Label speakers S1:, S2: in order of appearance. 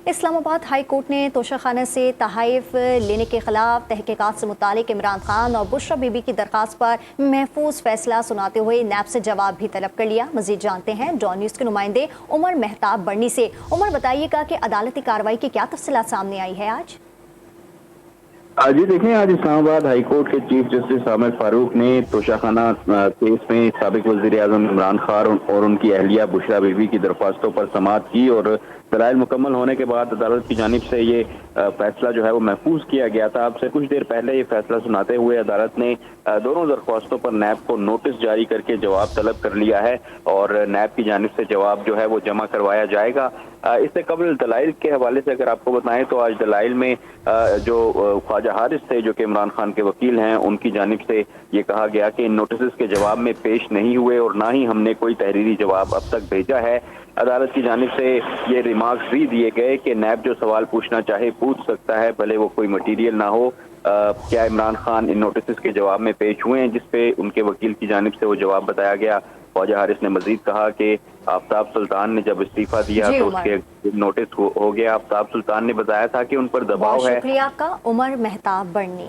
S1: Islamabad high court ने तोशाखाना से तहाइफ लेने के खिलाफ तहकीकात से मुतालिक इमरान खान और बुशरा बीबी की दरखास्त पर महफूज फैसला सुनाते हुए नैब से जवाब भी तलब कर लिया। मजीद जानते हैं डॉन न्यूज़ के नुमाइंदे उमर मेहताब बर्नी से। उमर, बताइएगा कि अदालती कार्रवाई की क्या तफसीलात सामने आई है आज?
S2: जी देखें, आज इस्लामाबाद हाई कोर्ट के चीफ जस्टिस आमिर फारूक ने तोशाखाना केस में साबिक वज़ीर आज़म इमरान खान और उनकी अहलिया बुशरा बीबी की दरख्वास्तों पर समाअत की और दलाइल मुकम्मल होने के बाद अदालत की जानिब से ये फैसला जो है वो महफूज किया गया था। अब से कुछ देर पहले ये फैसला सुनाते हुए अदालत ने दोनों दरख्वास्तों पर नैब को नोटिस जारी करके जवाब तलब कर लिया है और नैब की जानिब से जवाब जो है वो जमा करवाया जाएगा। इससे कबल दलाइल के हवाले से अगर आपको बताएं तो आज दलाइल में जो ख्वाजा हारिस थे जो कि इमरान खान के वकील हैं, उनकी जानिब से ये कहा गया कि इन नोटिस के जवाब में पेश नहीं हुए और ना ही हमने कोई तहरीरी जवाब अब तक भेजा है। अदालत की जानिब से ये रिमार्क्स भी दिए गए कि नैब जो सवाल पूछना चाहे पूछ सकता है, भले वो कोई मटीरियल ना हो। क्या इमरान खान इन नोटिस के जवाब में पेश हुए हैं, जिसपे उनके वकील की जानिब से वो जवाब बताया गया। ख्वाजा हारिस ने मजीद कहा कि आफ्ताब सुल्तान ने जब इस्तीफा दिया तो उसके नोटिस हो गया। आफ्ताब सुल्तान ने बताया था कि उन पर दबाव है।
S1: शुक्रिया आपका उमर मेहताब बर्नी।